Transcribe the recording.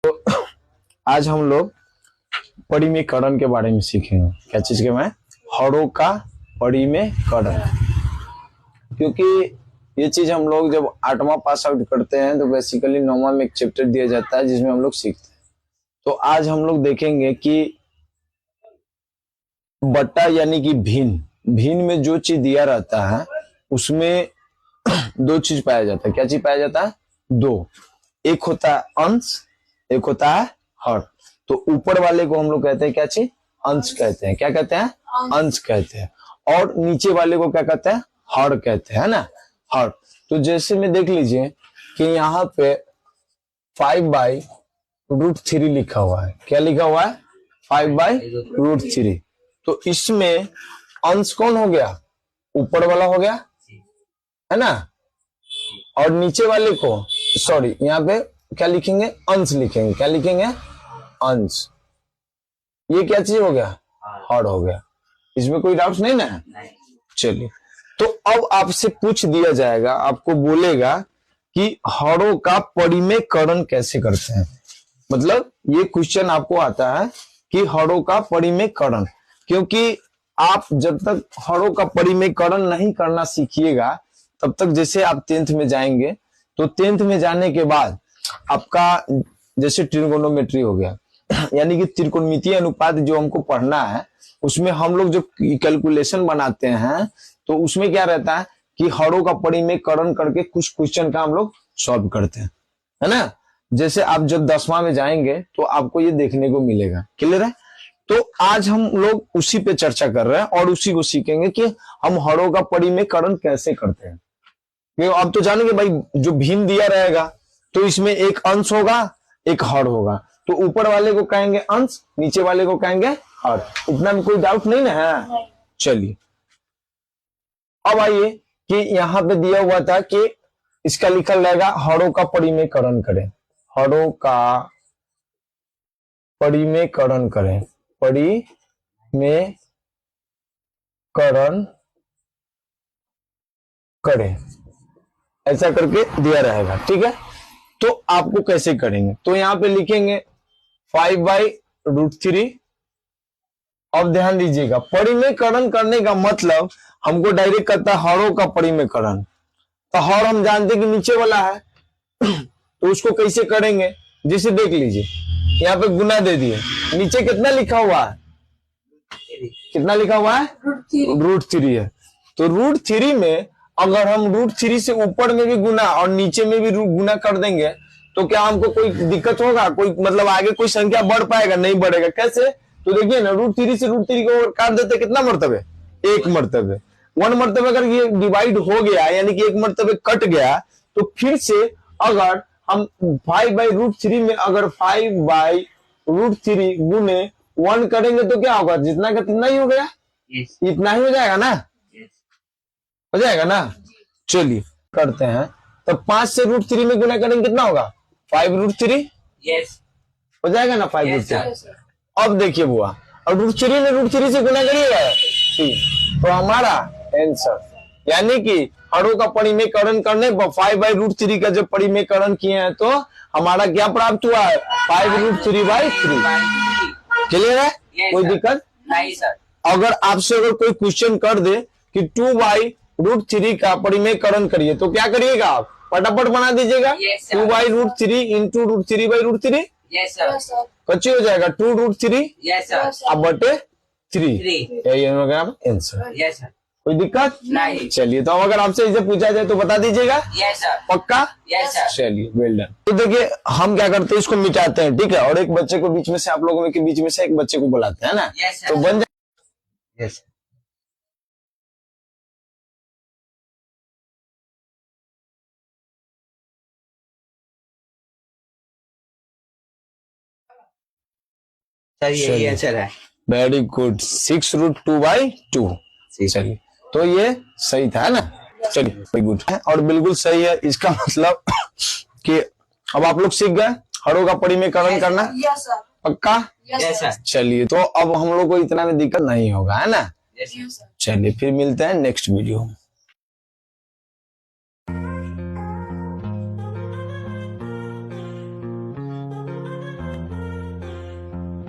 आज हम लोग परिमेयकरण के बारे में सीखेंगे। क्या चीज के में? हरों का परिमेयकरण। क्योंकि ये चीज हम लोग जब 8वां पास आउट करते हैं तो बेसिकली 9वां में एक चैप्टर दिया जाता है जिसमें हम लोग सीखते हैं। तो आज हम लोग देखेंगे कि बट्टा यानी कि भिन्न में जो चीज दिया रहता है उसमें दो चीज पाया जाता है। क्या चीज पाया जाता है? दो। एक होता है अंश, एक होता है हर। तो ऊपर वाले को हम लोग कहते हैं क्या चीज? अंश कहते हैं। क्या कहते हैं? अंश कहते हैं। और नीचे वाले को क्या कहते हैं? हर कहते हैं ना, हर। तो जैसे में देख लीजिए कि यहाँ पे 5/√3 लिखा हुआ है। क्या लिखा हुआ है? 5/√3। तो इसमें अंश कौन हो गया? ऊपर वाला हो गया, है ना। और नीचे वाले को सॉरी यहाँ पे क्या लिखेंगे? अंश लिखेंगे। क्या लिखेंगे? अंश। ये क्या चीज हो गया? हर हो गया। इसमें कोई डाउट नहीं ना? चलिए, तो अब आपसे पूछ दिया जाएगा, आपको बोलेगा कि हरों का परिमेयकरण कैसे करते हैं। मतलब ये क्वेश्चन आपको आता है कि हरों का परिमेयकरण, क्योंकि आप जब तक हरों का परिमेयकरण नहीं करना सीखिएगा तब तक, जैसे आप 10th में जाएंगे तो 10th में जाने के बाद आपका जैसे ट्रिगोनोमेट्री हो गया यानी कि त्रिकोणमितीय अनुपात जो हमको पढ़ना है, उसमें हम लोग जो कैलकुलेशन बनाते हैं तो उसमें क्या रहता है कि हरों का परिमेयकरण करके कुछ क्वेश्चन का हम लोग सॉल्व करते हैं, है ना। जैसे आप जब 10वां में जाएंगे तो आपको ये देखने को मिलेगा। क्लियर है? तो आज हम लोग उसी पे चर्चा कर रहे हैं और उसी को सीखेंगे कि हम हरों का परिमेयकरण कैसे करते हैं। अब तो जानेंगे भाई, जो भिन्न दिया रहेगा तो इसमें एक अंश होगा, एक हर होगा। तो ऊपर वाले को कहेंगे अंश, नीचे वाले को कहेंगे हर। इतना में कोई डाउट नहीं ना है? चलिए, अब आइए कि यहाँ पे दिया हुआ था कि इसका लिखा रहेगा हरों का परिमेयकरण करें। हरों का परिमेयकरण करें। परिमेयकरण करें, ऐसा करके दिया रहेगा। ठीक है, तो आपको कैसे करेंगे? तो यहाँ पे लिखेंगे 5/√3। अब ध्यान दीजिएगा, परिमेयकरण करने का मतलब हमको डायरेक्ट करता है हरों का परिमेयकरण। तो हर हम जानते कि नीचे वाला है तो उसको कैसे करेंगे? जैसे देख लीजिए, यहाँ पे गुना दे दिए, नीचे कितना लिखा हुआ है? कितना लिखा हुआ है? √3 है। तो √3 में अगर हम √3 से ऊपर में भी गुना और नीचे में भी गुना कर देंगे तो क्या हमको कोई दिक्कत होगा? कोई मतलब आगे कोई संख्या बढ़ पाएगा? नहीं बढ़ेगा। कैसे? तो देखिए ना, √3 से √3 को काट देते कितना मर्तबे? एक मर्तबे। 1 मर्तबे अगर ये डिवाइड हो गया यानी कि एक मर्तबे कट गया, तो फिर से अगर हम 5/√3 में अगर 5/√3 गुने 1 करेंगे तो क्या होगा? जितना का कितना ही हो गया, इतना ही हो जाएगा ना, हो जाएगा ना। चलिए करते हैं। तो 5 से √3 में गुना करेंगे कितना होगा? 5√3। हो जाएगा ना 5√3। अब देखिए बुआ, और √3 ने √3 से गुना करिएगा तो हमारा आंसर, यानी कि हरों का परिमेयकरण करने पर 5/√3 का जब परिमेयकरण किए हैं तो हमारा क्या प्राप्त हुआ है? 5√3/3। क्लियर है? कोई दिक्कत नहीं सर। अगर आपसे अगर कोई क्वेश्चन कर दे कि 2/√3 का परिमेयकरण करिए तो क्या करिएगा? आप फटाफट बना दीजिएगा। 2/√3 इंटू √3/√3 कच्ची हो जाएगा 2√3 अब बटे 3। यही आंसर। कोई दिक्कत नहीं। चलिए, तो अगर आपसे इसे पूछा जाए तो बता दीजिएगा। पक्का? चलिए, वेल डन। तो देखिए हम क्या करते हैं, इसको मिटाते हैं। ठीक है, और एक बच्चे को बीच में से, आप लोगों के बीच में से एक बच्चे को बुलाते हैं ना, तो बन जाए। यही आंसर है। Very good. 6√2/2। चलिए, तो ये सही था ना। चलिए, वेरी गुड है और बिल्कुल सही है। इसका मतलब कि अब आप लोग सीख गए हरों का परिमेयकरण करना। पक्का? चलिए, तो अब हम लोग को इतना में दिक्कत नहीं होगा, है ना। चलिए, फिर मिलते हैं नेक्स्ट वीडियो में।